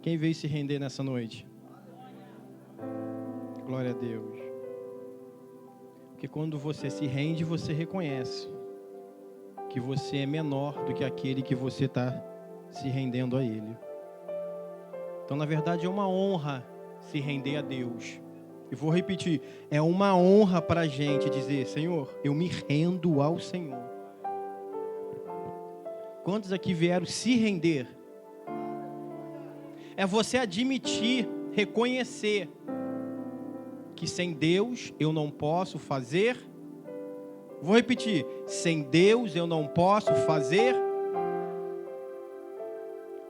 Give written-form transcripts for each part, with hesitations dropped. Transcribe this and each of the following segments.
Quem veio se render nessa noite? Glória a Deus. Porque quando você se rende, você reconhece que você é menor do que aquele que você está se rendendo a Ele. Então, na verdade, é uma honra se render a Deus. E vou repetir, é uma honra para a gente dizer: Senhor, eu me rendo ao Senhor. Quantos aqui vieram se render? É você admitir, reconhecer que sem Deus eu não posso fazer. Vou repetir, sem Deus eu não posso fazer.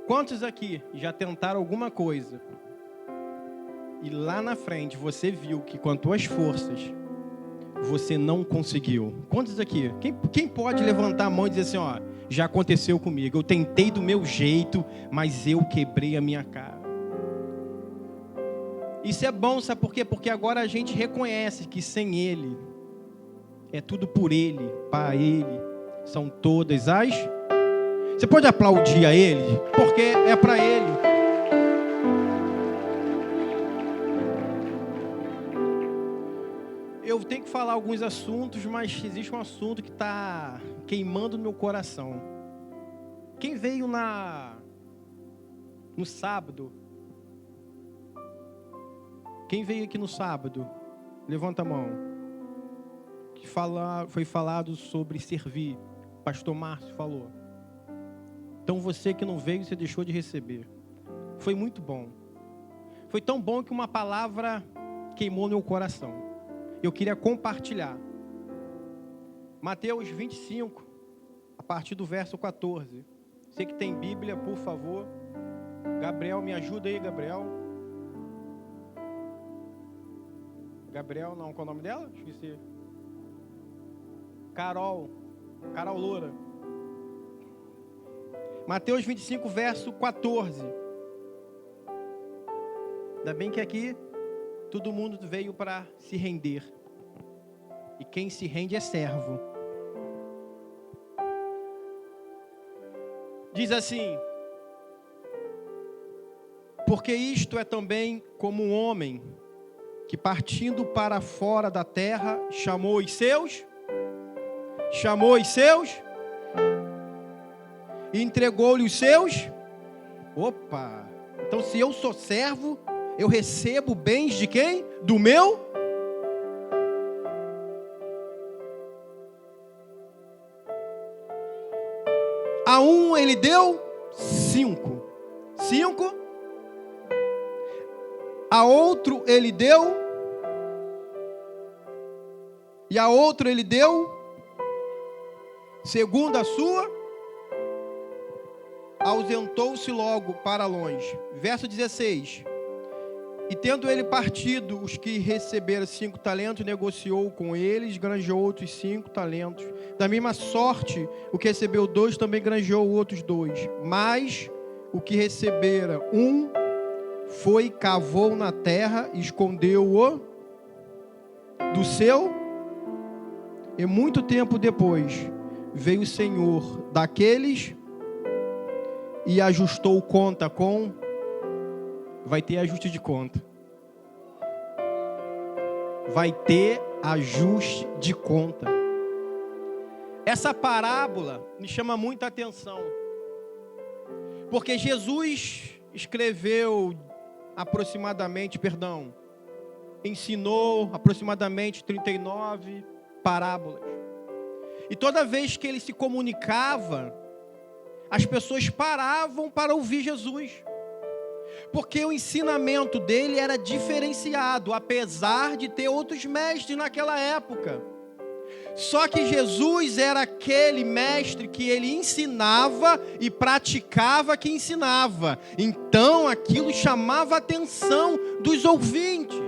Quantos aqui já tentaram alguma coisa e lá na frente você viu que com as tuas forças você não conseguiu? Quantos aqui? Quem pode levantar a mão e dizer assim, ó, já aconteceu comigo, eu tentei do meu jeito, mas eu quebrei a minha cara. Isso é bom, sabe por quê? Porque agora a gente reconhece que sem Ele, é tudo por Ele, para Ele, são todas as... Você pode aplaudir a Ele, porque é para Ele. Eu tenho que falar alguns assuntos, mas existe um assunto que está queimando no meu coração. Quem veio no sábado? Quem veio aqui no sábado? Levanta a mão. Foi falado sobre servir. O pastor Márcio falou. Então você que não veio, você deixou de receber. Foi muito bom. Foi tão bom que uma palavra queimou no meu coração. Eu queria compartilhar. Mateus 25, a partir do verso 14. Você que tem Bíblia, por favor. Gabriel, me ajuda aí, Gabriel. Gabriel, não, qual é o nome dela? Esqueci. Carol Loura. Mateus 25, verso 14. Ainda bem que aqui todo mundo veio para se render. E quem se rende é servo. Diz assim: porque isto é também como um homem que partindo para fora da terra chamou os seus e entregou-lhe os seus. Opa! Então se eu sou servo, eu recebo bens de quem? Do meu? A um ele deu 5. A outro ele deu. E a outro ele deu, segundo a sua, ausentou-se logo para longe. Verso 16. E tendo ele partido os que receberam 5 talentos, negociou com eles, granjeou outros 5 talentos. Da mesma sorte, o que recebeu 2 também granjeou outros 2. Mas o que recebera 1 foi, cavou na terra, escondeu-o do seu. E muito tempo depois, veio o Senhor daqueles e ajustou conta com... Vai ter ajuste de conta. Vai ter ajuste de conta. Essa parábola me chama muita atenção. Porque Jesus ensinou aproximadamente 39 parábolas. E toda vez que ele se comunicava, as pessoas paravam para ouvir Jesus. Porque o ensinamento dele era diferenciado, apesar de ter outros mestres naquela época. Só que Jesus era aquele mestre que ele ensinava e praticava que ensinava. Então aquilo chamava a atenção dos ouvintes.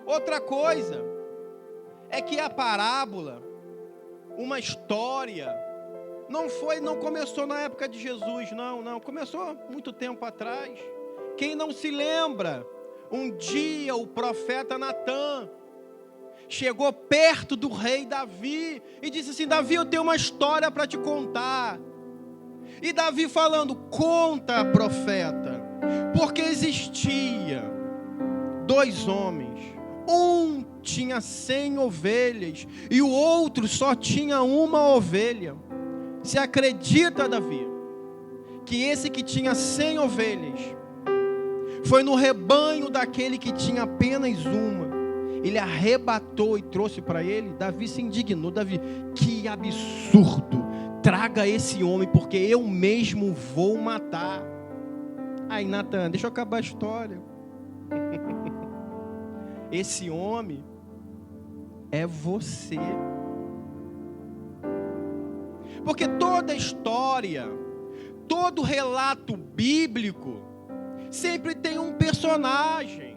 Outra coisa é que a parábola, uma história, não começou na época de Jesus, não, começou muito tempo atrás. Quem não se lembra, um dia o profeta Natã chegou perto do rei Davi e disse assim: Davi, eu tenho uma história para te contar. E Davi falando, conta, profeta, porque existia 2 homens, um tinha 100 ovelhas e o outro só tinha uma ovelha. Você acredita, Davi, que esse que tinha 100 ovelhas foi no rebanho daquele que tinha apenas uma? Ele arrebatou e trouxe para ele. Davi se indignou. Davi, que absurdo, traga esse homem, porque eu mesmo vou matar. Aí Natan, deixa eu acabar a história. Esse homem é você. Porque toda história, todo relato bíblico sempre tem um personagem.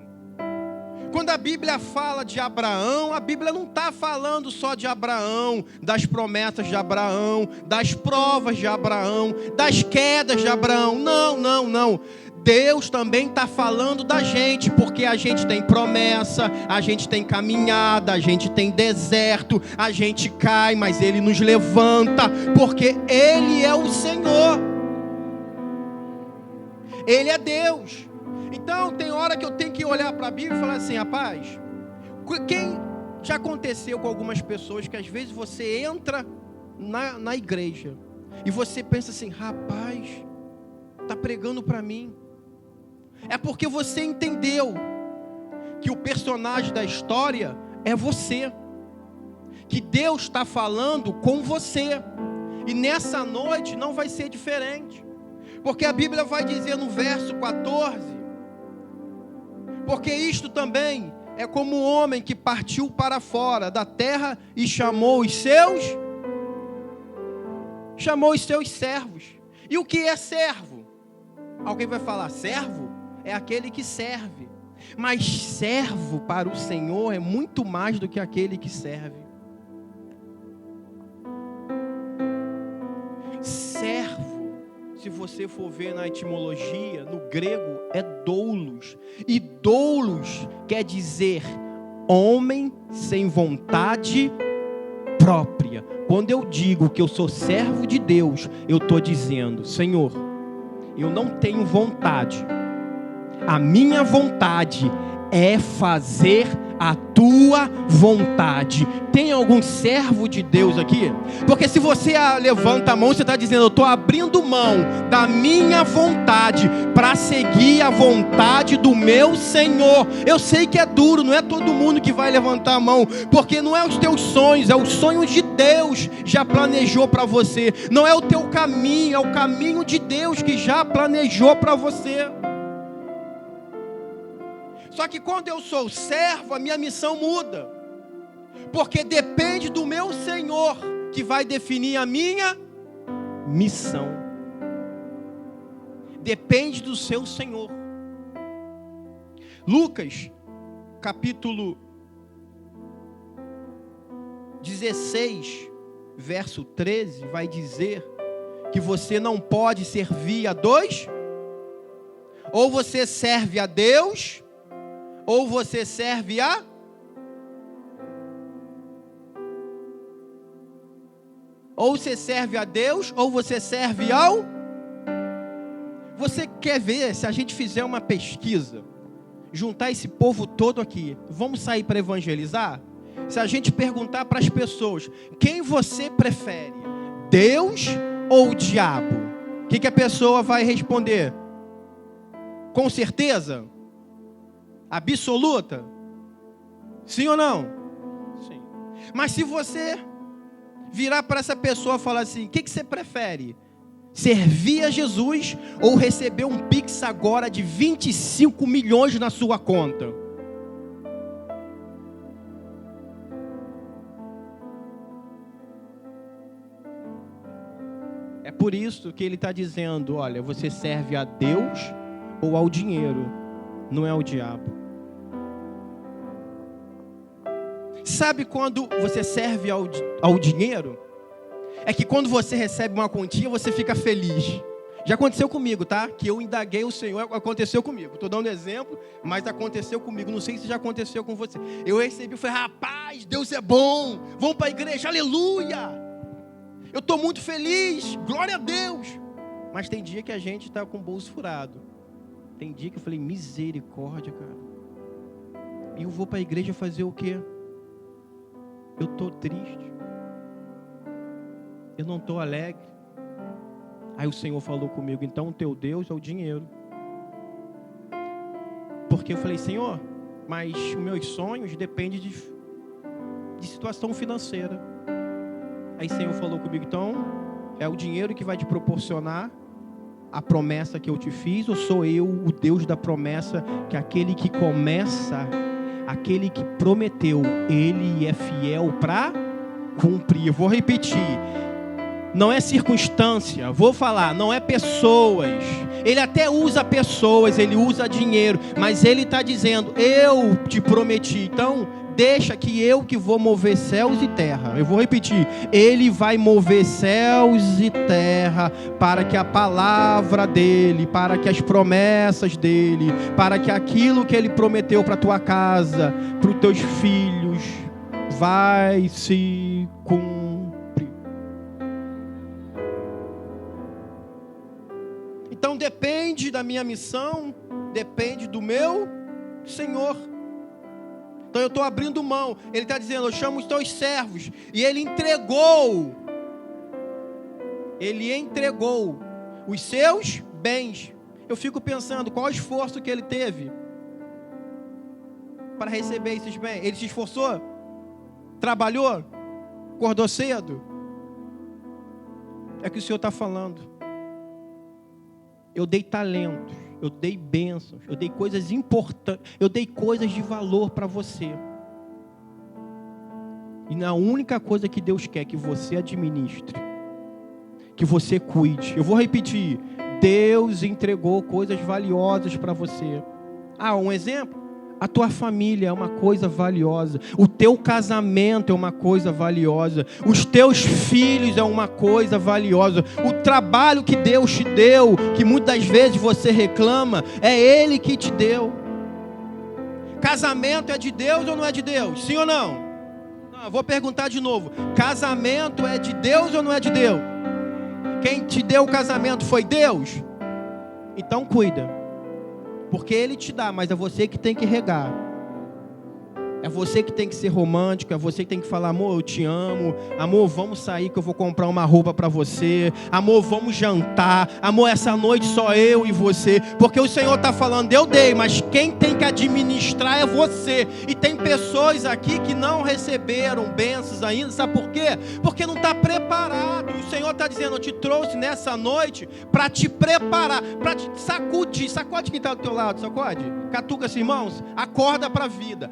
Quando a Bíblia fala de Abraão, a Bíblia não está falando só de Abraão, das promessas de Abraão, das provas de Abraão, das quedas de Abraão. Não, não, não. Deus também está falando da gente, porque a gente tem promessa, a gente tem caminhada, a gente tem deserto, a gente cai, mas Ele nos levanta, porque Ele é o Senhor. Ele é Deus. Então tem hora que eu tenho que olhar para a Bíblia e falar assim, rapaz, quem já aconteceu com algumas pessoas que às vezes você entra na igreja e você pensa assim, rapaz, está pregando para mim. É porque você entendeu que o personagem da história é você, que Deus está falando com você, e nessa noite não vai ser diferente, porque a Bíblia vai dizer no verso 14, porque isto também é como um homem que partiu para fora da terra e chamou os seus servos. E o que é servo? Alguém vai falar, servo é aquele que serve, mas servo para o Senhor é muito mais do que aquele que serve. Servo, se você for ver na etimologia, no grego é doulos, e doulos quer dizer homem sem vontade própria. Quando eu digo que eu sou servo de Deus, eu estou dizendo, Senhor, eu não tenho vontade, a minha vontade é fazer a tua vontade. Tem algum servo de Deus aqui? Porque se você levanta a mão, você está dizendo, eu estou abrindo mão da minha vontade para seguir a vontade do meu Senhor. Eu sei que é duro, não é todo mundo que vai levantar a mão, porque não é os teus sonhos, é os sonhos de Deus já planejou para você. Não é o teu caminho, é o caminho de Deus que já planejou para você. Só que quando eu sou servo, a minha missão muda, porque depende do meu Senhor, que vai definir a minha missão. Depende do seu Senhor. Lucas, capítulo 16, verso 13, vai dizer que você não pode servir a dois, ou você serve a Deus, ou você serve a... Ou você serve a Deus, ou você serve ao... Você quer ver, se a gente fizer uma pesquisa, juntar esse povo todo aqui, vamos sair para evangelizar? Se a gente perguntar para as pessoas, quem você prefere, Deus ou o diabo? O que a pessoa vai responder? Com certeza? Absoluta? Sim ou não? Sim. Mas se você virar para essa pessoa e falar assim, o que você prefere? Servir a Jesus ou receber um Pix agora de 25 milhões na sua conta? É por isso que ele está dizendo, olha, você serve a Deus ou ao dinheiro, não é ao diabo. Sabe quando você serve ao dinheiro? É que quando você recebe uma quantia, você fica feliz. Já aconteceu comigo, tá? Que eu indaguei o Senhor, aconteceu comigo. Estou dando exemplo, mas aconteceu comigo. Não sei se já aconteceu com você. Eu recebi, falei, rapaz, Deus é bom. Vamos para a igreja, aleluia. Eu estou muito feliz, glória a Deus. Mas tem dia que a gente está com o bolso furado. Tem dia que eu falei, misericórdia, cara. E eu vou para a igreja fazer o quê? Eu estou triste. Eu não estou alegre. Aí o Senhor falou comigo, então o teu Deus é o dinheiro. Porque eu falei, Senhor, mas os meus sonhos dependem de situação financeira. Aí o Senhor falou comigo, então é o dinheiro que vai te proporcionar a promessa que eu te fiz, ou sou eu o Deus da promessa, que aquele que começa, aquele que prometeu, ele é fiel para cumprir. Eu vou repetir, não é circunstância, vou falar, não é pessoas. Ele até usa pessoas, ele usa dinheiro, mas ele está dizendo, eu te prometi, então deixa que eu que vou mover céus e terra. Eu vou repetir, ele vai mover céus e terra para que a palavra dele, para que as promessas dele, para que aquilo que ele prometeu para a tua casa, para os teus filhos, vai se cumprir. Então depende da minha missão, depende do meu Senhor. Então eu estou abrindo mão. Ele está dizendo, eu chamo os teus servos. E ele entregou os seus bens. Eu fico pensando, qual o esforço que ele teve para receber esses bens? Ele se esforçou? Trabalhou? Acordou cedo? É o que o Senhor está falando. Eu dei talentos, eu dei bênçãos, eu dei coisas importantes, eu dei coisas de valor para você. E a única coisa que Deus quer que você administre, que você cuide. Eu vou repetir, Deus entregou coisas valiosas para você. Um exemplo? A tua família é uma coisa valiosa. O teu casamento é uma coisa valiosa. Os teus filhos é uma coisa valiosa. O trabalho que Deus te deu, que muitas vezes você reclama, é Ele que te deu. Casamento é de Deus ou não é de Deus? Sim ou não? Não, eu vou perguntar de novo. Casamento é de Deus ou não é de Deus? Quem te deu o casamento foi Deus? Então cuida. Porque Ele te dá, mas é você que tem que regar. É você que tem que ser romântico, é você que tem que falar, amor, eu te amo. Amor, vamos sair que eu vou comprar uma roupa para você. Amor, vamos jantar. Amor, essa noite só eu e você. Porque o Senhor está falando, eu dei, mas quem tem que administrar é você. E tem pessoas aqui que não receberam bênçãos ainda, sabe por quê? Porque não está preparado. O Senhor está dizendo, eu te trouxe nessa noite para te preparar, para te sacudir. Sacode quem está do teu lado, sacode? Catuca-se, irmãos, acorda para a vida.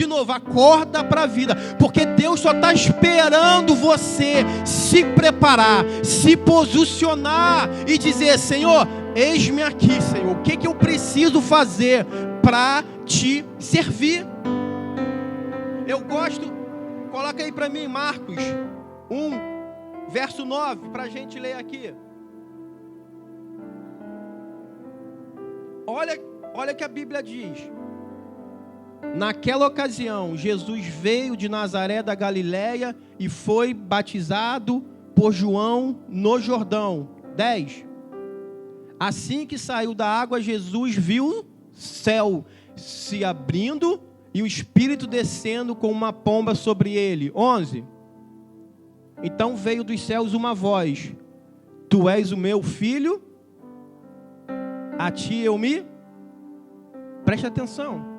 De novo, acorda para a vida, porque Deus só está esperando você se preparar, se posicionar e dizer, Senhor, eis-me aqui, Senhor, o que eu preciso fazer para te servir? Eu gosto, coloca aí para mim Marcos 1, verso 9, para a gente ler aqui. Olha o que a Bíblia diz. Naquela ocasião, Jesus veio de Nazaré da Galileia e foi batizado por João no Jordão. 10. Assim que saiu da água, Jesus viu o céu se abrindo e o Espírito descendo com uma pomba sobre ele. 11. Então veio dos céus uma voz: Tu és o meu filho, a ti eu me... Preste atenção.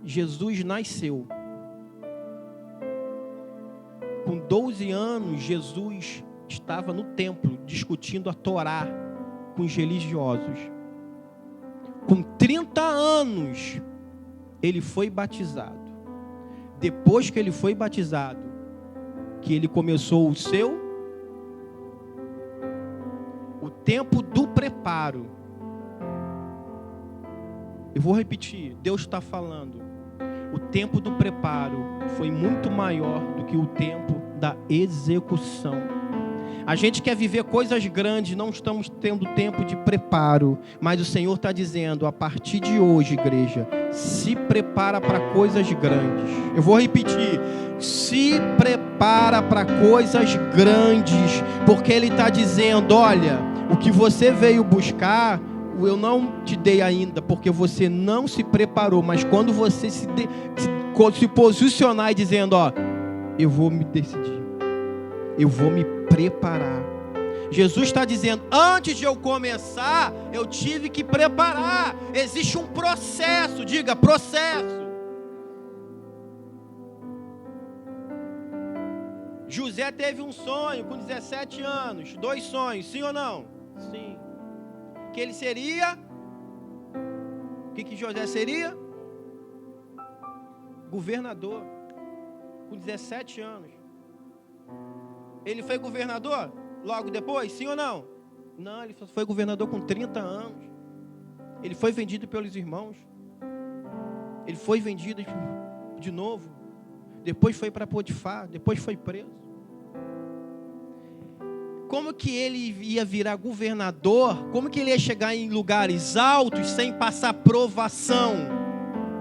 Jesus nasceu. Com 12 anos, Jesus estava no templo discutindo a Torá com os religiosos. Com 30 anos, ele foi batizado. Depois que ele foi batizado, que ele começou o tempo do preparo. Eu vou repetir, Deus está falando. O tempo do preparo foi muito maior do que o tempo da execução. A gente quer viver coisas grandes, não estamos tendo tempo de preparo. Mas o Senhor está dizendo, a partir de hoje, igreja, se prepara para coisas grandes. Eu vou repetir, se prepara para coisas grandes. Porque Ele está dizendo, olha, o que você veio buscar, eu não te dei ainda, porque você não se preparou. Mas quando você se posicionar e dizendo, ó, eu vou me decidir, eu vou me preparar. Jesus está dizendo, antes de eu começar, eu tive que preparar. Existe um processo, diga, processo. José teve um sonho com 17 anos, 2 sonhos, sim ou não? Sim. Que ele seria, o que José seria? Governador, com 17 anos. Ele foi governador logo depois, sim ou não? Não, ele foi governador com 30 anos. Ele foi vendido pelos irmãos. Ele foi vendido de novo. Depois foi para Potifar, depois foi preso. Como que ele ia virar governador? Como que ele ia chegar em lugares altos sem passar provação?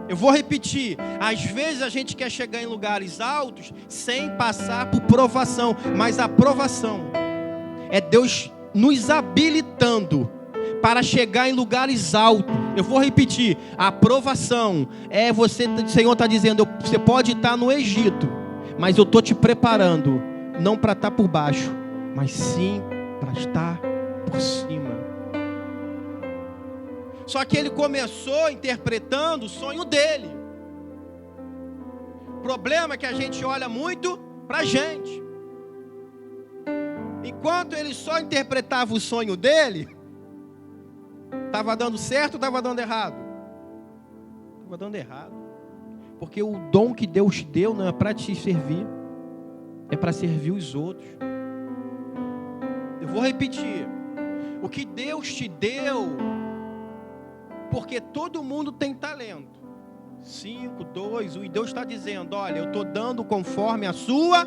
Eu vou repetir, às vezes a gente quer chegar em lugares altos sem passar por provação, mas a provação é Deus nos habilitando para chegar em lugares altos. Eu vou repetir, a provação é você, o Senhor está dizendo, você pode estar no Egito, mas eu estou te preparando, não para estar por baixo, mas sim para estar por cima. Só que ele começou interpretando o sonho dele. O problema é que a gente olha muito para a gente. Enquanto ele só interpretava o sonho dele, estava dando certo ou estava dando errado? Estava dando errado. Porque o dom que Deus te deu não é para te servir, é para servir os outros. Eu vou repetir. O que Deus te deu, porque todo mundo tem talento. 5, 2, 1. E Deus está dizendo, olha, eu estou dando conforme a sua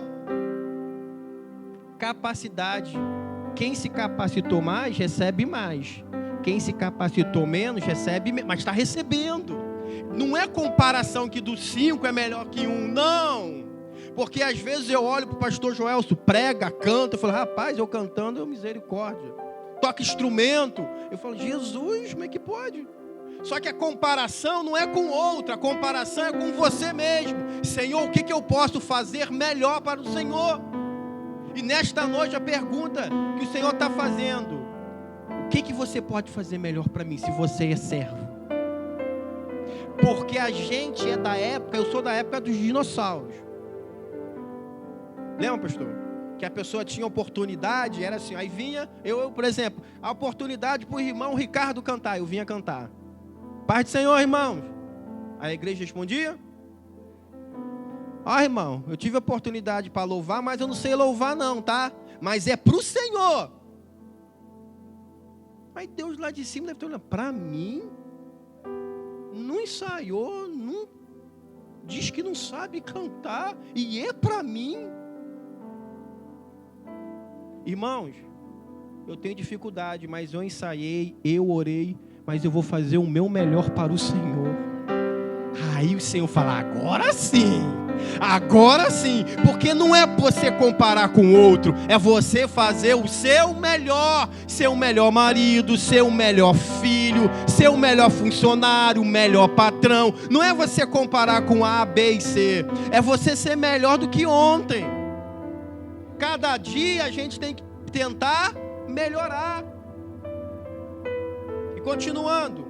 capacidade. Quem se capacitou mais, recebe mais. Quem se capacitou menos, recebe menos. Mas está recebendo. Não é comparação que do 5 é melhor que 1, não. Porque às vezes eu olho para o pastor Joelso, prega, canta, eu falo, rapaz, eu cantando, misericórdia. Toca instrumento. Eu falo, Jesus, como é que pode? Só que a comparação não é com outra, a comparação é com você mesmo. Senhor, o que eu posso fazer melhor para o Senhor? E nesta noite a pergunta que o Senhor está fazendo, o que você pode fazer melhor para mim se você é servo? Porque a gente é da época, eu sou da época dos dinossauros. Lembra, pastor? Que a pessoa tinha oportunidade, era assim, aí vinha, eu por exemplo, a oportunidade para o irmão Ricardo cantar, eu vinha cantar. Paz do Senhor, irmãos. A igreja respondia, irmão, eu tive a oportunidade para louvar, mas eu não sei louvar não, tá? Mas é para o Senhor. Aí Deus lá de cima deve ter olhado, para mim? Não ensaiou, não, diz que não sabe cantar, e é para mim? Irmãos, eu tenho dificuldade, mas eu ensaiei, eu orei, mas eu vou fazer o meu melhor para o Senhor. Aí o Senhor fala, agora sim, porque não é você comparar com o outro, é você fazer o seu melhor, ser o melhor marido, ser o melhor filho, ser o melhor funcionário, o melhor patrão. Não é você comparar com A, B e C, é você ser melhor do que ontem. Cada dia a gente tem que tentar melhorar. E continuando,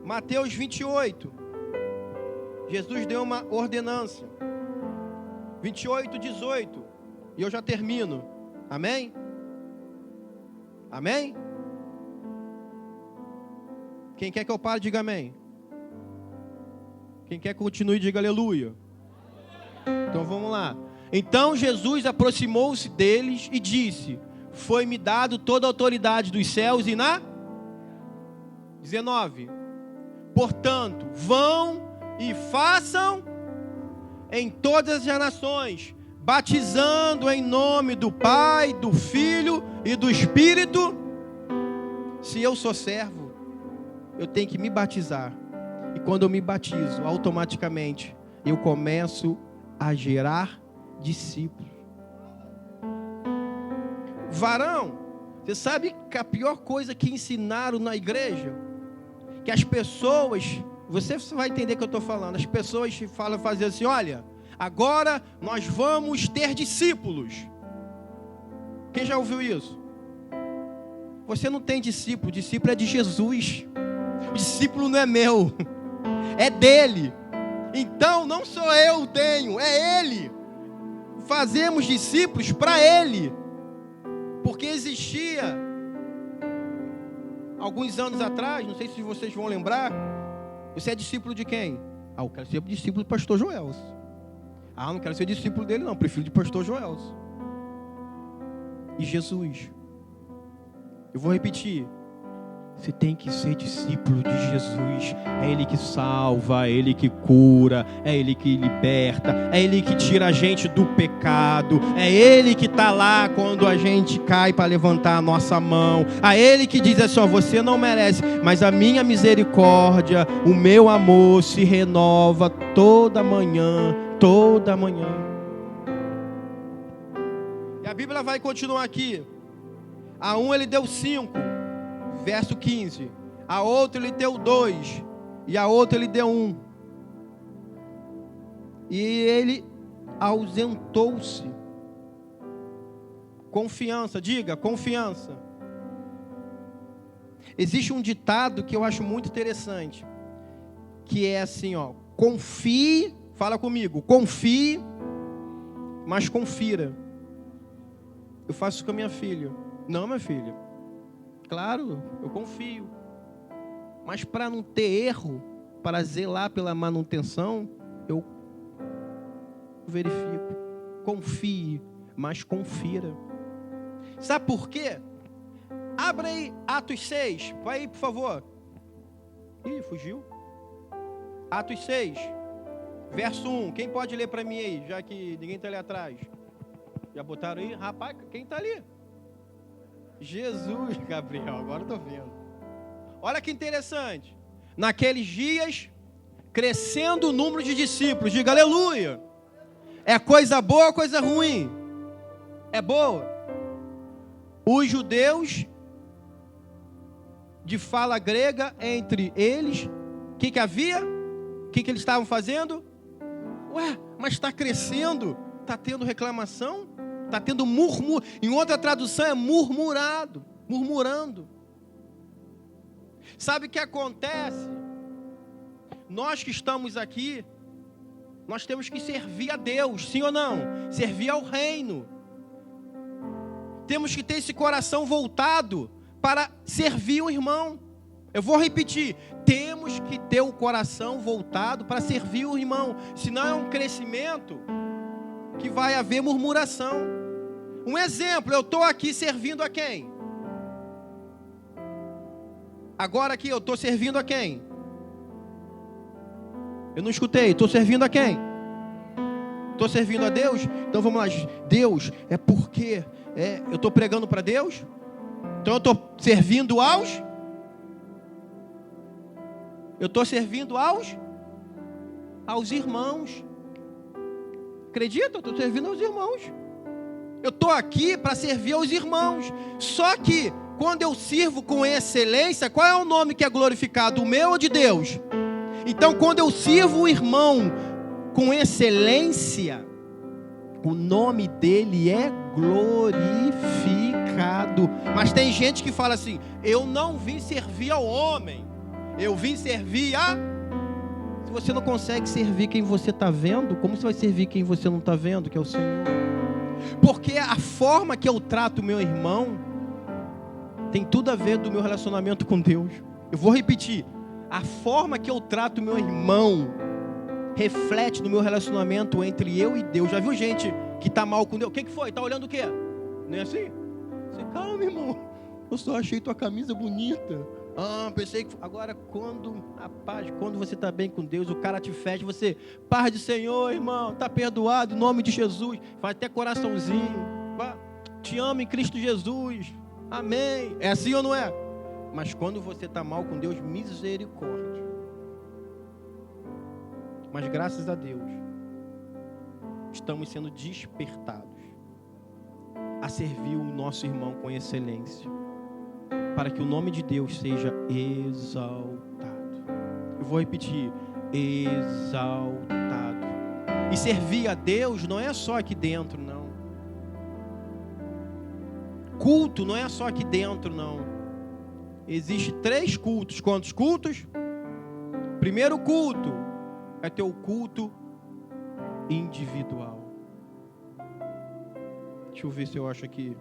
Mateus 28, Jesus deu uma ordenança, 28, 18, e eu já termino, amém? Amém? Quem quer que eu pare, diga amém. Quem quer que continue, diga aleluia. Então vamos lá. Então Jesus aproximou-se deles e disse, foi-me dado toda a autoridade dos céus e na... 19. Portanto, vão e façam em todas as nações, batizando em nome do Pai, do Filho e do Espírito. Se eu sou servo, eu tenho que me batizar. E quando eu me batizo, automaticamente eu começo a gerar discípulos. Varão, você sabe que a pior coisa que ensinaram na igreja, que as pessoas, você vai entender o que eu estou falando, as pessoas fazem assim, olha, agora nós vamos ter discípulos. Quem já ouviu isso? Você não tem discípulo, discípulo é de Jesus. O discípulo não é meu, é dele. Então não sou eu tenho, é ele. Fazemos discípulos para ele. Porque existia, alguns anos atrás, não sei se vocês vão lembrar, você é discípulo de quem? Eu quero ser discípulo do pastor Joelson. Não quero ser discípulo dele não, prefiro de pastor Joelson. E Jesus, eu vou repetir, você tem que ser discípulo de Jesus. É Ele que salva, é Ele que cura, é Ele que liberta, é Ele que tira a gente do pecado, é Ele que está lá quando a gente cai para levantar a nossa mão, é Ele que diz assim, você não merece, mas a minha misericórdia, o meu amor se renova toda manhã, toda manhã. E a Bíblia vai continuar aqui. A um ele deu 5, verso 15. A outro ele deu 2. E a outra ele deu 1. E ele ausentou-se. Confiança, diga, confiança. Existe um ditado que eu acho muito interessante, que é assim, confie, fala comigo, confie, mas confira. Eu faço isso com a minha filha. Não, minha filha, claro, eu confio, mas para não ter erro, para zelar pela manutenção, eu verifico. Confie, mas confira. Sabe por quê? Abra aí Atos 6, vai aí por favor. Ih, fugiu. Atos 6, verso 1, quem pode ler para mim aí, já que ninguém está ali atrás? Já botaram aí? Rapaz, quem está ali? Jesus, Gabriel, agora eu estou vendo. Olha que interessante. Naqueles dias, crescendo o número de discípulos, diga aleluia. É coisa boa ou coisa ruim? É boa. Os judeus de fala grega, entre eles, o que havia? O que eles estavam fazendo? Mas está crescendo, está tendo reclamação, está tendo murmúrio. Em outra tradução é murmurando. Sabe o que acontece? Nós que estamos aqui, nós temos que servir a Deus, sim ou não? Servir ao reino. Temos que ter esse coração voltado para servir o irmão. Eu vou repetir, temos que ter o coração voltado para servir o irmão, senão é um crescimento que vai haver murmuração. Um exemplo, eu estou aqui servindo a quem? Agora aqui eu estou servindo a quem? Eu não escutei, estou servindo a quem? Estou servindo a Deus? Então vamos lá, Deus, é porque eu estou pregando para Deus? Então eu estou servindo aos? Eu estou servindo aos irmãos. Acredita? Eu estou servindo aos irmãos. Eu estou aqui para servir aos irmãos. Só que, quando eu sirvo com excelência, qual é o nome que é glorificado? O meu ou de Deus? Então, quando eu sirvo o irmão com excelência, o nome dele é glorificado. Mas tem gente que fala assim, eu não vim servir ao homem, eu vim servir a... Se você não consegue servir quem você está vendo, como você vai servir quem você não está vendo, que é o Senhor? Porque a forma que eu trato o meu irmão tem tudo a ver do meu relacionamento com Deus. Eu vou repetir, a forma que eu trato o meu irmão reflete no meu relacionamento entre eu e Deus. Já viu gente que está mal com Deus? O que foi? Está olhando o quê? Não é assim? Você, calma, irmão, eu só achei tua camisa bonita. Pensei que... Agora, quando você está bem com Deus, o cara te fecha, você, paz do Senhor, irmão, está perdoado, em nome de Jesus, faz até coraçãozinho, te amo em Cristo Jesus, amém. É assim ou não é? Mas quando você está mal com Deus, misericórdia. Mas graças a Deus, estamos sendo despertados a servir o nosso irmão com excelência, para que o nome de Deus seja exaltado. Eu vou repetir, exaltado. E servir a Deus não é só aqui dentro, não. Culto não é só aqui dentro, não. Existem 3 cultos. Quantos cultos? Primeiro culto é teu culto individual. Deixa eu ver se eu acho aqui.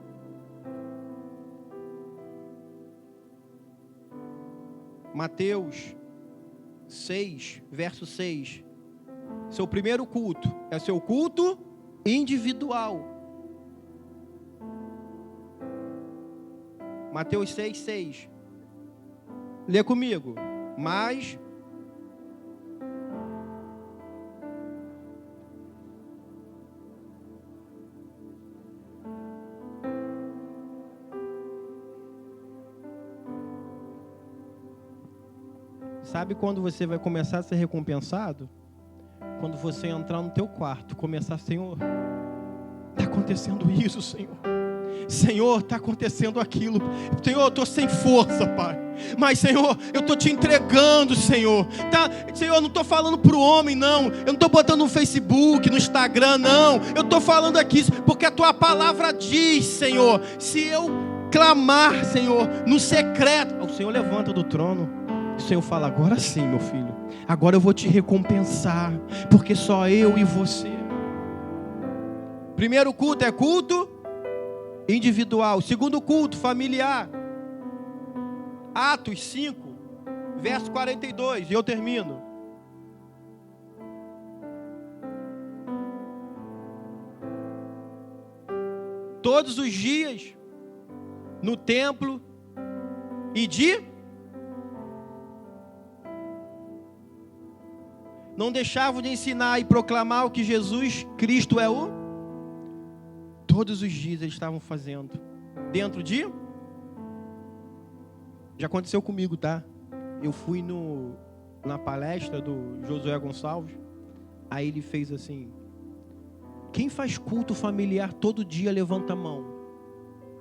Mateus 6, verso 6. Seu primeiro culto é seu culto individual. Mateus 6, 6. Lê comigo. Mas sabe quando você vai começar a ser recompensado? Quando você entrar no teu quarto, começar, Senhor, está acontecendo isso, Senhor. Senhor, está acontecendo aquilo. Senhor, eu estou sem força, Pai. Mas, Senhor, eu estou te entregando, Senhor. Senhor, eu não estou falando para o homem, não. Eu não estou botando no Facebook, no Instagram, não. Eu estou falando aqui, porque a Tua palavra diz, Senhor, se eu clamar, Senhor, no secreto, o Senhor levanta do trono. O Senhor fala, agora sim, meu filho. Agora eu vou te recompensar, porque só eu e você. Primeiro culto é culto individual. Segundo culto, familiar. Atos 5, verso 42. E eu termino. Todos os dias, no templo, e não deixavam de ensinar e proclamar o que Jesus Cristo é o... Todos os dias eles estavam fazendo. Dentro de... Já aconteceu comigo, tá? Eu fui na palestra do Josué Gonçalves. Aí ele fez assim: quem faz culto familiar todo dia levanta a mão.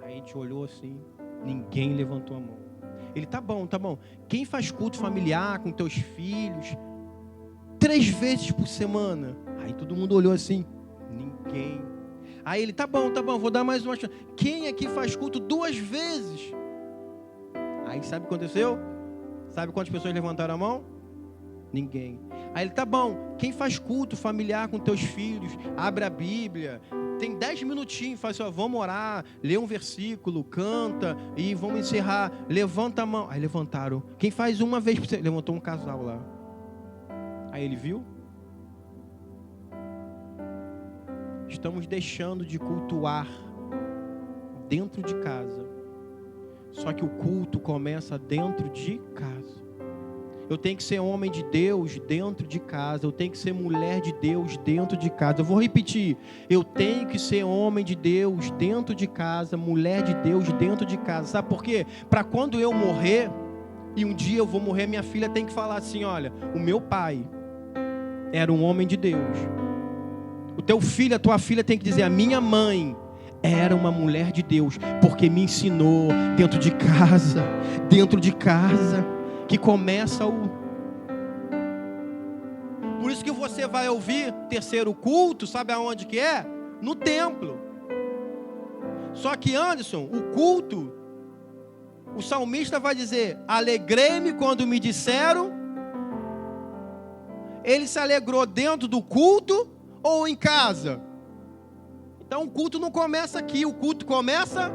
Aí a gente olhou assim, ninguém levantou a mão. Ele, tá bom. Quem faz culto familiar com teus filhos 3 vezes por semana? Aí todo mundo olhou assim, ninguém. Aí ele, tá bom, vou dar mais uma chance. Quem aqui faz culto 2 vezes? Aí sabe o que aconteceu? Sabe quantas pessoas levantaram a mão? Ninguém. Aí ele, tá bom, quem faz culto familiar com teus filhos, abre a Bíblia, tem 10 minutinhos, faz assim, ó, vamos orar, lê um versículo, canta e vamos encerrar, levanta a mão. Aí levantaram. Quem faz uma vez por semana? Levantou um casal lá. Aí ele viu? Estamos deixando de cultuar dentro de casa. Só que o culto começa dentro de casa. Eu tenho que ser homem de Deus dentro de casa. Eu tenho que ser mulher de Deus dentro de casa. Eu vou repetir. Eu tenho que ser homem de Deus dentro de casa, mulher de Deus dentro de casa. Sabe por quê? Para quando eu morrer, e um dia eu vou morrer, minha filha tem que falar assim, olha, o meu pai era um homem de Deus. O teu filho, a tua filha tem que dizer, a minha mãe era uma mulher de Deus, porque me ensinou dentro de casa, que começa o... Por isso que você vai ouvir terceiro culto, sabe aonde que é? No templo. Só que, Anderson, o culto, o salmista vai dizer, alegrei-me quando me disseram. Ele se alegrou dentro do culto ou em casa? Então o culto não começa aqui, o culto começa...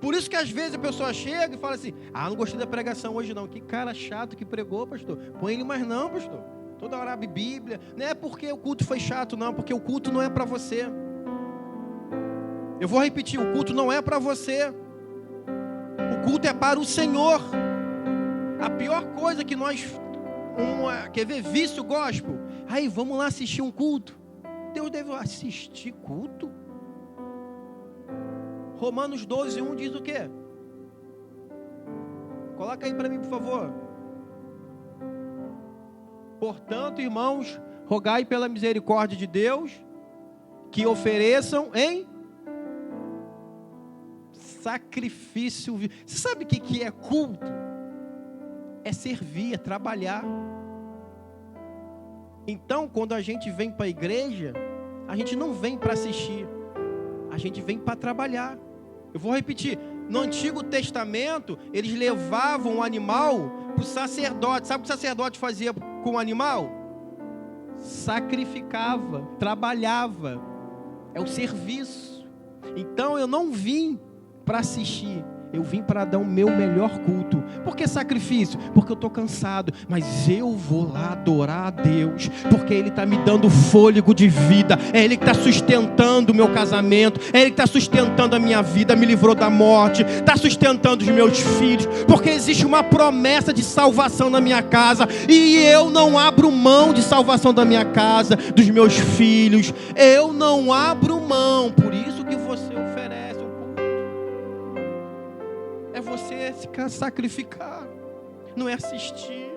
Por isso que às vezes a pessoa chega e fala assim, não gostei da pregação hoje não. Que cara chato que pregou, pastor. Põe ele mais não, pastor. Toda hora abre Bíblia. Não é porque o culto foi chato, não. Porque o culto não é para você. Eu vou repetir, o culto não é para você. O culto é para o Senhor. A pior coisa que nós... quer ver? Vício gospel. Aí, vamos lá assistir um culto. Deus deve assistir culto? Romanos 12:1 diz o quê? Coloca aí para mim, por favor. Portanto, irmãos, rogai pela misericórdia de Deus que ofereçam em sacrifício. Você sabe o que é culto? É servir, é trabalhar. Então, quando a gente vem para a igreja, a gente não vem para assistir, a gente vem para trabalhar. Eu vou repetir, no Antigo Testamento, eles levavam o animal para o sacerdote. Sabe o que o sacerdote fazia com o animal? Sacrificava, trabalhava. É o serviço. Então, eu não vim para assistir, eu vim para dar o meu melhor culto. Por que sacrifício? Porque eu estou cansado, mas eu vou lá adorar a Deus, porque Ele está me dando fôlego de vida, é Ele que está sustentando o meu casamento, é Ele que está sustentando a minha vida, me livrou da morte, está sustentando os meus filhos, porque existe uma promessa de salvação na minha casa, e eu não abro mão de salvação da minha casa, dos meus filhos, eu não abro mão. Por isso que você oferece um culto, é você se sacrificar, não é assistir.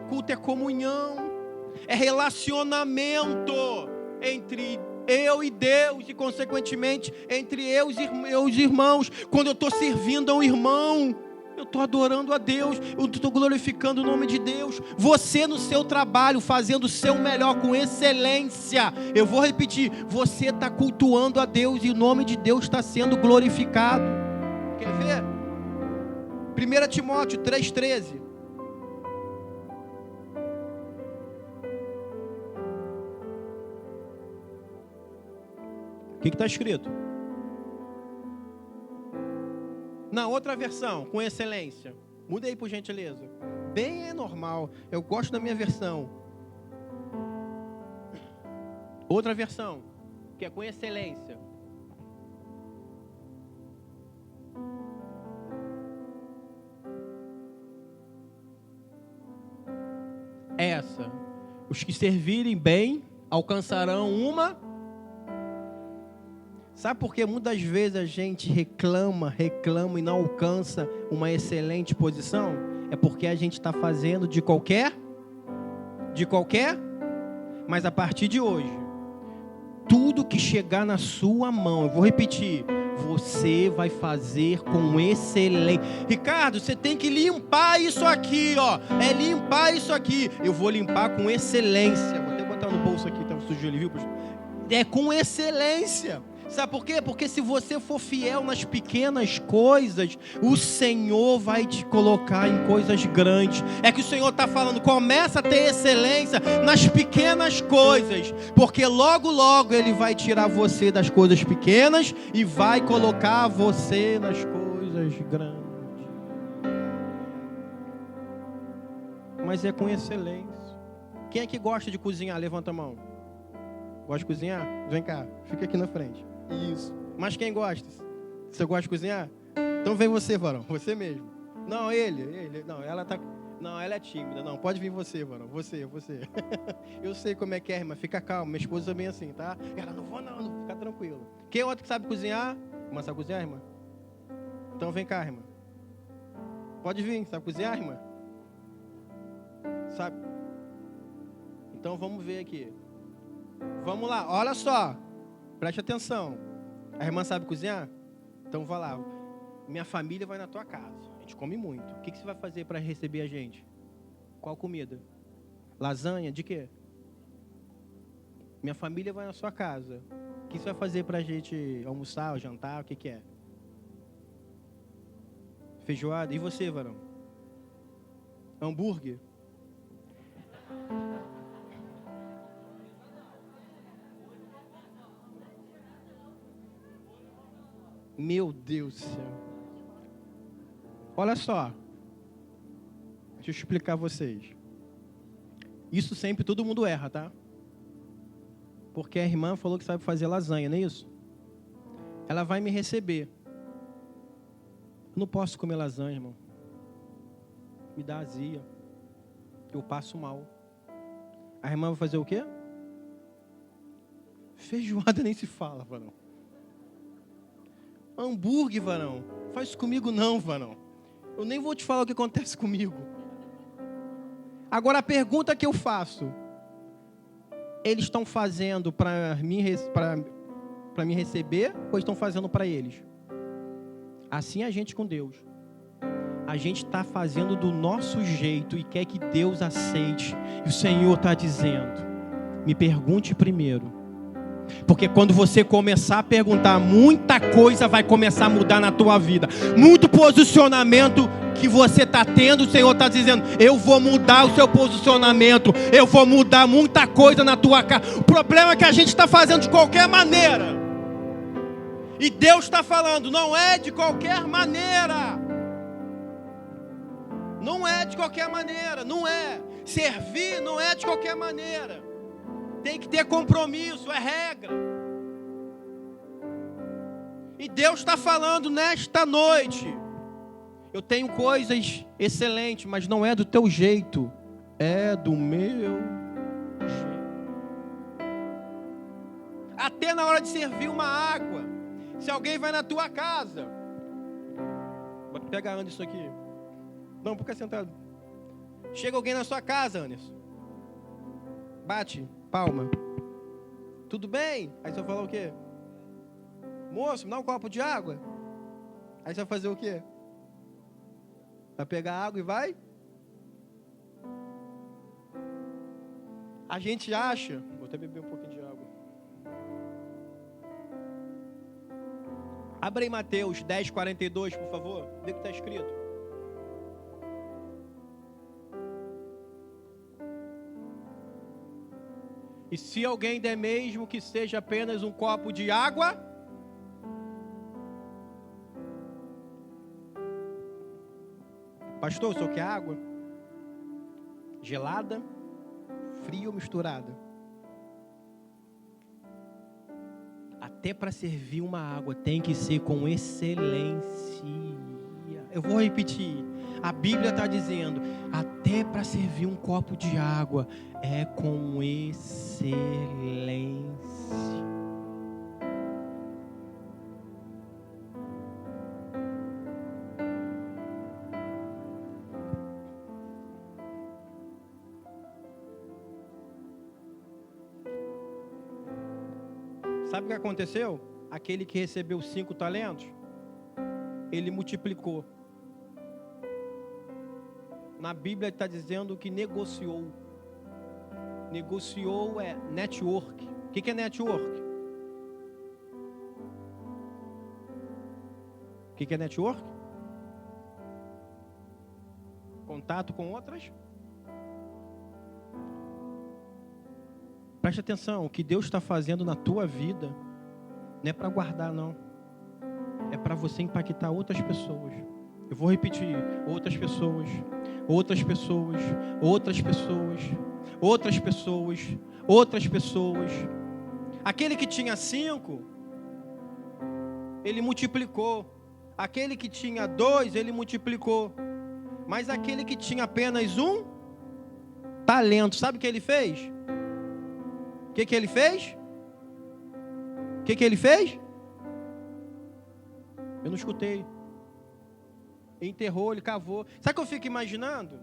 Culto é comunhão, é relacionamento entre eu e Deus e, consequentemente, entre eu e os irmãos. Quando eu estou servindo a um irmão, eu estou adorando a Deus, eu estou glorificando o nome de Deus. Você no seu trabalho, fazendo o seu melhor com excelência. Eu vou repetir, você está cultuando a Deus e o nome de Deus está sendo glorificado. Quer ver? 1 Timóteo 3,13. O que está escrito? Na outra versão, com excelência. Muda aí, por gentileza. Bem é normal. Eu gosto da minha versão. Outra versão, que é com excelência. Essa. Os que servirem bem alcançarão uma... Sabe por que muitas vezes a gente reclama e não alcança uma excelente posição? É porque a gente está fazendo de qualquer, mas a partir de hoje, tudo que chegar na sua mão, eu vou repetir, você vai fazer com excelência. Ricardo, você tem que limpar isso aqui, ó. É limpar isso aqui. Eu vou limpar com excelência. Vou até botar no bolso aqui, tá sujo ali, viu? É com excelência. Sabe por quê? Porque se você for fiel nas pequenas coisas, o Senhor vai te colocar em coisas grandes. É que o Senhor está falando, começa a ter excelência nas pequenas coisas, porque logo, logo Ele vai tirar você das coisas pequenas e vai colocar você nas coisas grandes. Mas é com excelência. Quem é que gosta de cozinhar? Levanta a mão. Gosta de cozinhar? Vem cá, fica aqui na frente. Isso. Mas quem gosta? Você gosta de cozinhar? Então vem você, varão. Você mesmo. Não, ele. Não, ela tá... Não, ela é tímida. Não, pode vir você, varão. Você. Eu sei como é que é, irmã. Fica calma. Minha esposa também é assim, tá? Ela, não vou não. Fica tranquilo. Quem é outro que sabe cozinhar? Irmã, sabe cozinhar, irmã? Então vem cá, irmã. Pode vir. Sabe cozinhar, irmã? Sabe? Então vamos ver aqui. Vamos lá. Olha só. Preste atenção. A irmã sabe cozinhar? Então vai lá. Minha família vai na tua casa. A gente come muito. O que você vai fazer para receber a gente? Qual comida? Lasanha? De quê? Minha família vai na sua casa. O que você vai fazer para a gente almoçar ou jantar? O que é? Feijoada? E você, varão? Hambúrguer? Meu Deus do céu. Olha só. Deixa eu explicar a vocês. Isso sempre todo mundo erra, tá? Porque a irmã falou que sabe fazer lasanha, não é isso? Ela vai me receber. Não posso comer lasanha, irmão. Me dá azia. Eu passo mal. A irmã vai fazer o quê? Feijoada nem se fala, varão. Hambúrguer, varão. Faz isso comigo não, varão. Eu nem vou te falar o que acontece comigo. Agora a pergunta que eu faço. Eles estão fazendo para me receber ou estão fazendo para eles? Assim é a gente com Deus. A gente está fazendo do nosso jeito e quer que Deus aceite. E o Senhor está dizendo, me pergunte primeiro. Porque quando você começar a perguntar, muita coisa vai começar a mudar na tua vida. Muito posicionamento que você está tendo, o Senhor está dizendo, eu vou mudar o seu posicionamento. Eu vou mudar muita coisa na tua casa. O problema é que a gente está fazendo de qualquer maneira. E Deus está falando, não é de qualquer maneira. Não é de qualquer maneira, não é. Servir não é de qualquer maneira. Tem que ter compromisso, é regra. E Deus está falando nesta noite. Eu tenho coisas excelentes, mas não é do teu jeito. É do meu jeito. Até na hora de servir uma água. Se alguém vai na tua casa. Pega Anderson aqui. Não, fica sentado. Chega alguém na sua casa, Anderson. Bate, palma. Tudo bem? Aí você vai falar o quê? Moço, me dá um copo de água. Aí você vai fazer o quê? Vai pegar água e vai? A gente acha... Vou até beber um pouquinho de água. Abre aí Mateus 10:42, por favor. Vê o que está escrito. E se alguém der mesmo que seja apenas um copo de água, pastor, o senhor quer água? Gelada, fria ou misturada? Até para servir uma água tem que ser com excelência. Eu vou repetir. A Bíblia está dizendo, até para servir um copo de água é com excelência. Sabe o que aconteceu? Aquele que recebeu 5 talentos, ele multiplicou. Na Bíblia está dizendo que negociou. Negociou é network. O que é network? O que é network? Contato com outras. Preste atenção, o que Deus está fazendo na tua vida não é para guardar, não. É para você impactar outras pessoas. Eu vou repetir, outras pessoas, outras pessoas, outras pessoas, outras pessoas, outras pessoas. Aquele que tinha 5, ele multiplicou. Aquele que tinha 2, ele multiplicou. Mas aquele que tinha apenas 1 talento, sabe o que ele fez? O que ele fez? O que ele fez? Eu não escutei. Ele enterrou, ele cavou. Sabe o que eu fico imaginando?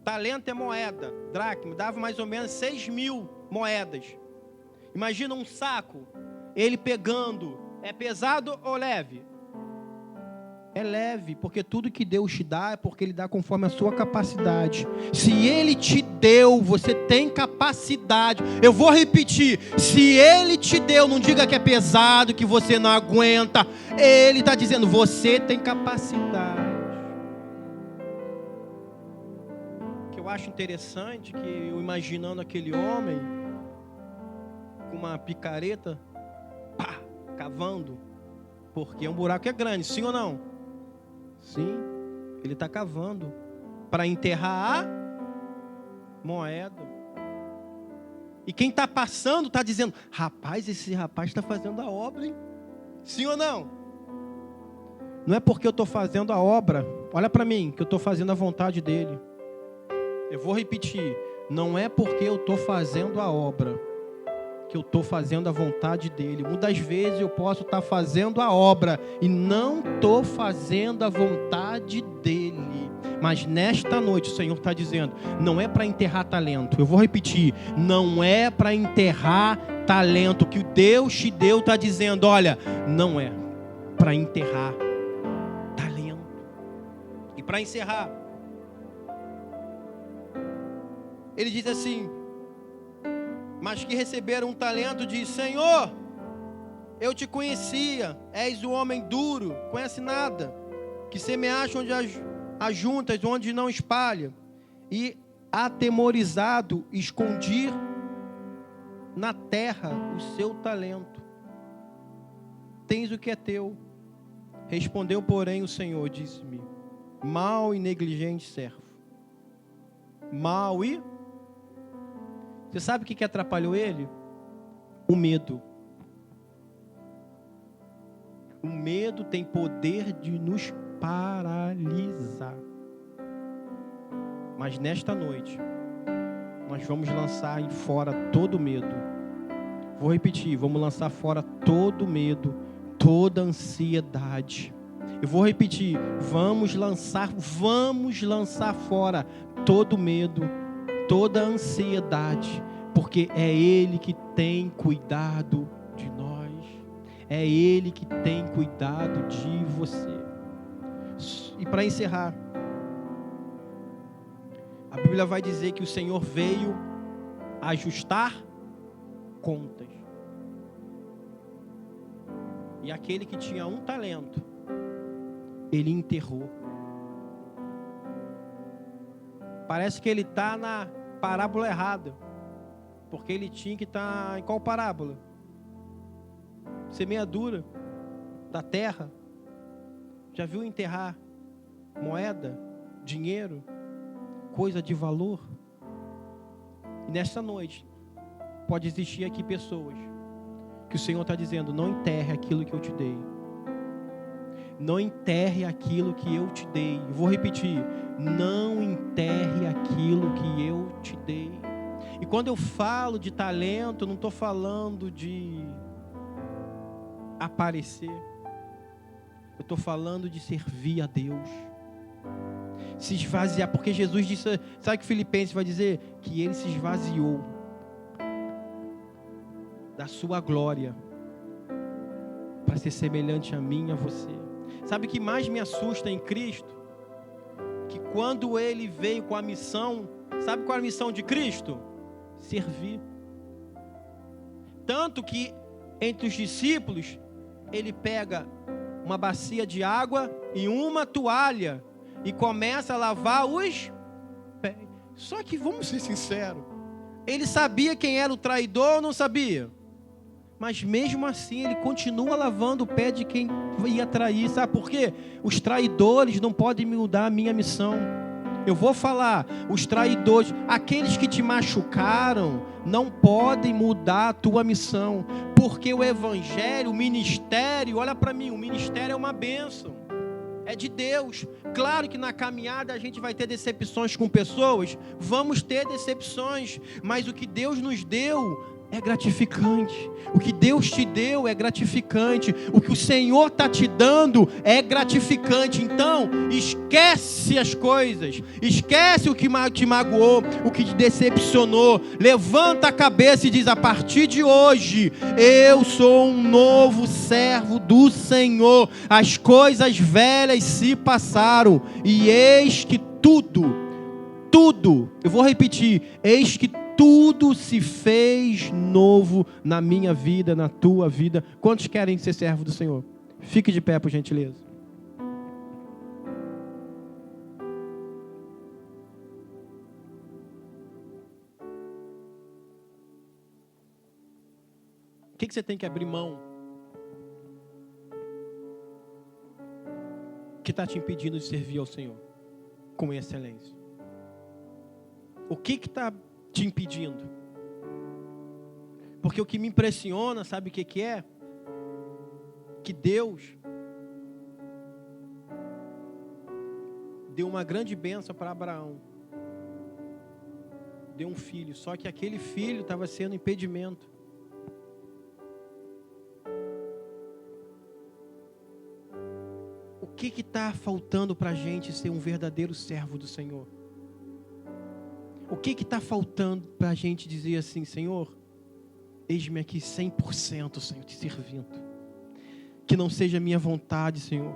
Talento é moeda. Dracma dava mais ou menos 6.000 moedas. Imagina um saco. Ele pegando. É pesado ou leve? É leve, porque tudo que Deus te dá é porque Ele dá conforme a sua capacidade. Se Ele te deu, você tem capacidade. Eu vou repetir, se Ele te deu, não diga que é pesado, que você não aguenta. Ele está dizendo, você tem capacidade. O que eu acho interessante, que eu imaginando aquele homem, com uma picareta, pá, cavando, porque um buraco é grande, sim ou não? Sim, ele está cavando para enterrar a moeda. E quem está passando está dizendo, rapaz, esse rapaz está fazendo a obra, hein? Sim ou não? Não é porque eu estou fazendo a obra, olha para mim, que eu estou fazendo a vontade dele. Eu vou repetir, não é porque eu estou fazendo a obra que eu estou fazendo a vontade dele. Muitas vezes eu posso estar fazendo a obra e não estou fazendo a vontade dele. Mas nesta noite o Senhor está dizendo, não é para enterrar talento. Eu vou repetir, não é para enterrar talento. O que Deus te deu está dizendo, olha, não é para enterrar talento. E para encerrar, ele diz assim, mas que receberam um talento, diz, Senhor, eu te conhecia, és um homem duro, conhece nada, que semeaste onde ajuntas, onde não espalha, e atemorizado, escondi na terra o seu talento. Tens o que é teu. Respondeu, porém, o Senhor, disse-me, mau e negligente servo. Mau e... Você sabe o que atrapalhou ele? O medo. O medo tem poder de nos paralisar. Mas nesta noite, nós vamos lançar fora todo medo. Vou repetir, vamos lançar fora todo medo, toda ansiedade. Eu vou repetir, vamos lançar fora todo medo, toda ansiedade, porque é Ele que tem cuidado de nós, é Ele que tem cuidado de você. E para encerrar, a Bíblia vai dizer que o Senhor veio ajustar contas. E aquele que tinha um talento, ele enterrou. Parece que ele está na parábola errada. Porque ele tinha que estar em qual parábola? Semeadura da terra. Já viu enterrar moeda, dinheiro, coisa de valor? E nesta noite, pode existir aqui pessoas que o Senhor está dizendo, não enterre aquilo que eu te dei. Não enterre aquilo que eu te dei. Vou repetir, não enterre aquilo que eu te dei. E quando eu falo de talento, não estou falando de aparecer. Eu estou falando de servir a Deus. Se esvaziar, porque Jesus disse, sabe o que Filipenses vai dizer? Que ele se esvaziou da sua glória para ser semelhante a mim e a você. Sabe o que mais me assusta em Cristo? Que quando ele veio com a missão, sabe qual é a missão de Cristo? Servir. Tanto que entre os discípulos, ele pega uma bacia de água e uma toalha e começa a lavar os pés. Só que, vamos ser sinceros, ele sabia quem era o traidor ou não sabia? Mas mesmo assim ele continua lavando o pé de quem ia trair. Sabe por quê? Os traidores não podem mudar a minha missão. Eu vou falar, os traidores, aqueles que te machucaram, não podem mudar a tua missão. Porque o evangelho, o ministério, olha para mim, o ministério é uma bênção. É de Deus. Claro que na caminhada a gente vai ter decepções com pessoas. Vamos ter decepções. Mas o que Deus nos deu é gratificante. O que Deus te deu é gratificante. O que o Senhor está te dando é gratificante. Então, esquece as coisas. Esquece o que te magoou, o que te decepcionou. Levanta a cabeça e diz, a partir de hoje, eu sou um novo servo do Senhor. As coisas velhas se passaram. E eis que tudo, eu vou repetir, eis que tudo se fez novo na minha vida, na tua vida. Quantos querem ser servo do Senhor? Fique de pé, por gentileza. O que você tem que abrir mão? Que está te impedindo de servir ao Senhor com excelência? O que está te impedindo? Porque o que me impressiona, sabe o que é? Que Deus, deu uma grande bênção para Abraão. Deu um filho, só que aquele filho estava sendo impedimento. O que está faltando para a gente ser um verdadeiro servo do Senhor? O que está faltando para a gente dizer assim, Senhor, eis-me aqui 100%, Senhor, te servindo. Que não seja minha vontade, Senhor,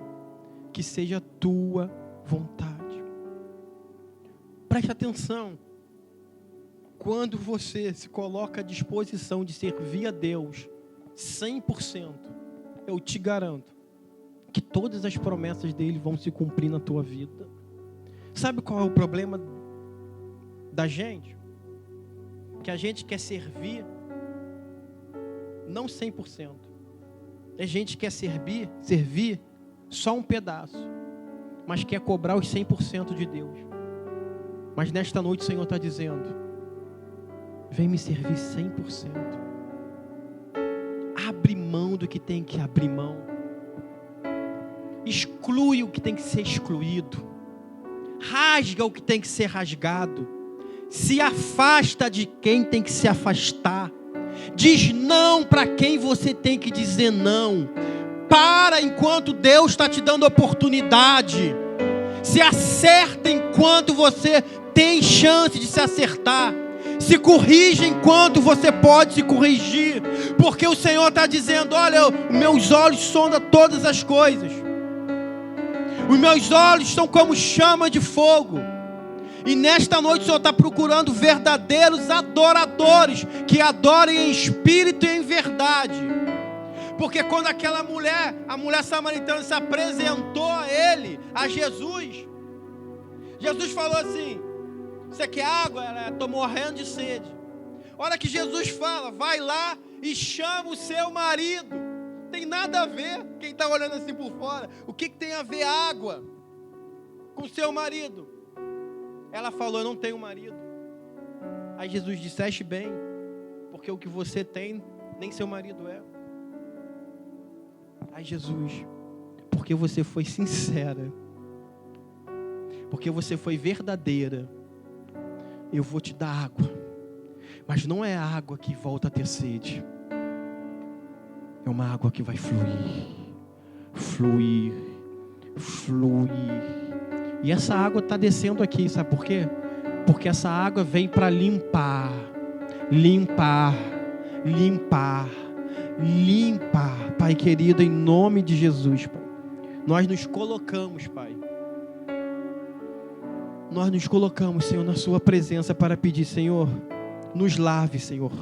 que seja a tua vontade. Preste atenção. Quando você se coloca à disposição de servir a Deus 100%, eu te garanto que todas as promessas dele vão se cumprir na tua vida. Sabe qual é o problema da gente? Que a gente quer servir não 100%. A gente quer servir só um pedaço, mas quer cobrar os 100% de Deus. Mas nesta noite o Senhor está dizendo: vem me servir 100%. Abre mão do que tem que abrir mão. Exclui o que tem que ser excluído. Rasga o que tem que ser rasgado. Se afasta de quem tem que se afastar. Diz não para quem você tem que dizer não. Para enquanto Deus está te dando oportunidade. Se acerta enquanto você tem chance de se acertar. Se corrija enquanto você pode se corrigir, porque o Senhor está dizendo: olha, meus olhos sondam todas as coisas, os meus olhos são como chama de fogo, e nesta noite o Senhor está procurando verdadeiros adoradores, que adorem em espírito e em verdade, porque quando aquela mulher, a mulher samaritana se apresentou a ele, a Jesus, Jesus falou assim: você quer água? Ela: estou morrendo de sede. Olha que Jesus fala: vai lá e chama o seu marido. Tem nada a ver, quem está olhando assim por fora, o que tem a ver água com o seu marido? Ela falou: eu não tenho marido. Aí Jesus: disseste bem, porque o que você tem, nem seu marido é. Aí Jesus: porque você foi sincera, porque você foi verdadeira, eu vou te dar água, mas não é água que volta a ter sede, é uma água que vai fluir, e essa água está descendo aqui, sabe por quê? Porque essa água vem para limpar, Pai querido, em nome de Jesus, Pai, nós nos colocamos, Pai, nós nos colocamos, Senhor, na sua presença para pedir: Senhor, nos lave, Senhor,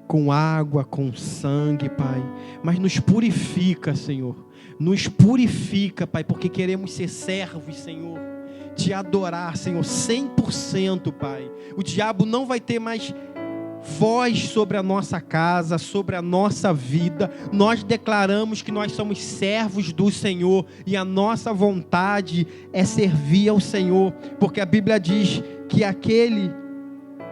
com água, com sangue, Pai, mas nos purifica, Senhor, nos purifica, Pai, porque queremos ser servos, Senhor, te adorar, Senhor, 100%, Pai. O diabo não vai ter mais voz sobre a nossa casa, sobre a nossa vida. Nós declaramos que nós somos servos do Senhor e a nossa vontade é servir ao Senhor, porque a Bíblia diz que aquele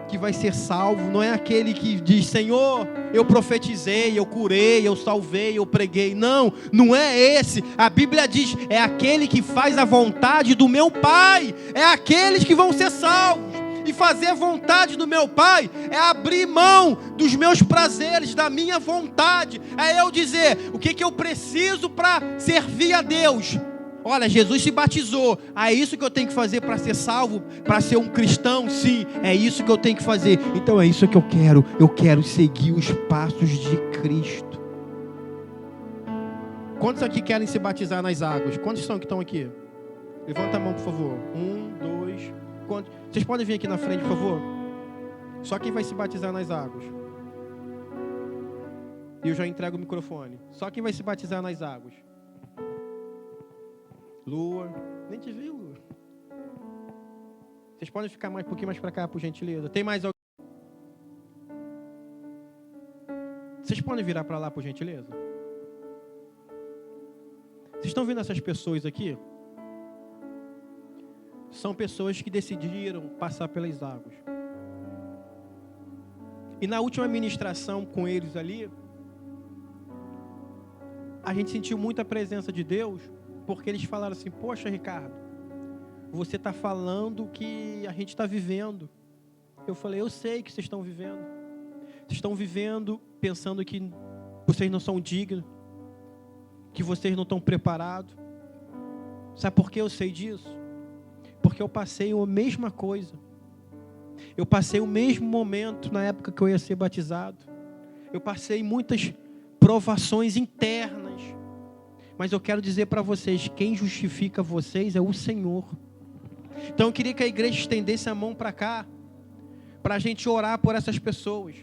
que vai ser salvo não é aquele que diz: Senhor, eu profetizei, eu curei, eu salvei, eu preguei. Não, não é esse. A Bíblia diz: é aquele que faz a vontade do meu Pai. É aqueles que vão ser salvos. E fazer a vontade do meu Pai é abrir mão dos meus prazeres, da minha vontade. É eu dizer: o que eu preciso para servir a Deus? Olha, Jesus se batizou. É isso que eu tenho que fazer para ser salvo, para ser um cristão? Sim, é isso que eu tenho que fazer. Então é isso que eu quero. Eu quero seguir os passos de Cristo. Quantos aqui querem se batizar nas águas? Quantos são que estão aqui? Levanta a mão, por favor. 1, 2. Quantos? Vocês podem vir aqui na frente, por favor? Só quem vai se batizar nas águas. E eu já entrego o microfone. Só quem vai se batizar nas águas. Lua. Nem te vi, Lua. Vocês podem ficar um pouquinho mais para cá, por gentileza. Tem mais alguém? Vocês podem virar para lá, por gentileza? Vocês estão vendo essas pessoas aqui? São pessoas que decidiram passar pelas águas. E na última ministração com eles ali, a gente sentiu muita presença de Deus, porque eles falaram assim: poxa, Ricardo, você está falando o que a gente está vivendo. Eu falei, eu sei que vocês estão vivendo. Vocês estão vivendo pensando que vocês não são dignos, que vocês não estão preparados. Sabe por que eu sei disso? Porque eu passei a mesma coisa. Eu passei o mesmo momento na época que eu ia ser batizado. Eu passei muitas provações internas. Mas eu quero dizer para vocês, quem justifica vocês é o Senhor. Então eu queria que a igreja estendesse a mão para cá, para a gente orar por essas pessoas.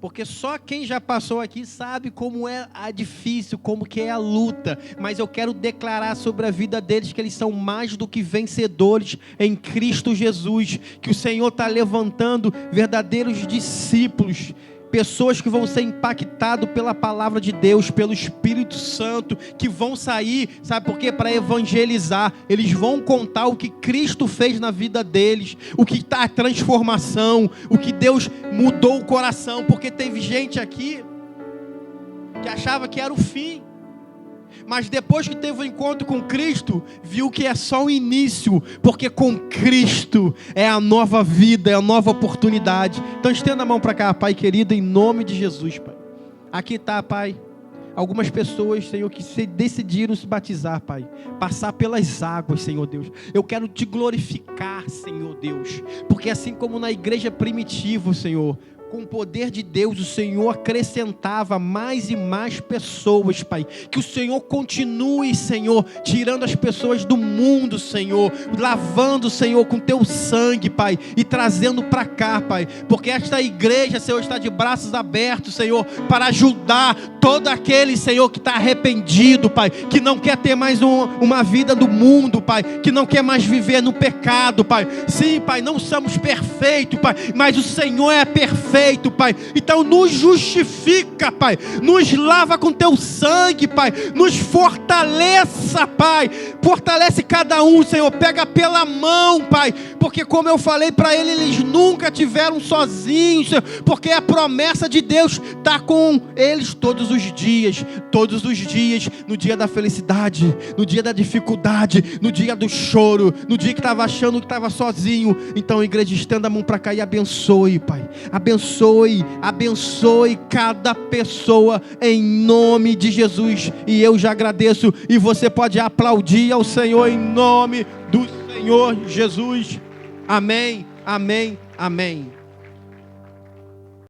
Porque só quem já passou aqui sabe como é difícil, como que é a luta. Mas eu quero declarar sobre a vida deles que eles são mais do que vencedores em Cristo Jesus. Que o Senhor está levantando verdadeiros discípulos. Pessoas que vão ser impactadas pela palavra de Deus, pelo Espírito Santo, que vão sair, sabe por quê? Para evangelizar. Eles vão contar o que Cristo fez na vida deles, o que está a transformação, o que Deus mudou o coração, porque teve gente aqui que achava que era o fim, mas depois que teve o encontro com Cristo, viu que é só o início, porque com Cristo é a nova vida, é a nova oportunidade. Então estenda a mão para cá, Pai querido, em nome de Jesus, Pai. Aqui está, Pai, algumas pessoas, Senhor, que decidiram se batizar, Pai, passar pelas águas, Senhor Deus. Eu quero te glorificar, Senhor Deus, porque assim como na igreja primitiva, Senhor, com o poder de Deus, o Senhor acrescentava mais e mais pessoas, Pai. Que o Senhor continue, Senhor, tirando as pessoas do mundo, Senhor, lavando, Senhor, com teu sangue, Pai, e trazendo para cá, Pai. Porque esta igreja, Senhor, está de braços abertos, Senhor, para ajudar todo aquele, Senhor, que está arrependido, Pai, que não quer ter mais uma vida do mundo, Pai, que não quer mais viver no pecado, Pai. Sim, Pai, não somos perfeitos, Pai, mas o Senhor é perfeito, Pai. Então nos justifica, Pai, nos lava com teu sangue, Pai, nos fortaleça, Pai, fortalece cada um, Senhor, pega pela mão, Pai, porque como eu falei para eles nunca tiveram sozinhos, Senhor, porque a promessa de Deus está com eles todos os dias, no dia da felicidade, no dia da dificuldade, no dia do choro, no dia que estava achando que estava sozinho. Então, igreja, estenda a mão para cá e abençoe, Pai, abençoe cada pessoa em nome de Jesus. E eu já agradeço, e você pode aplaudir ao Senhor em nome do Senhor Jesus. Amém, amém, amém.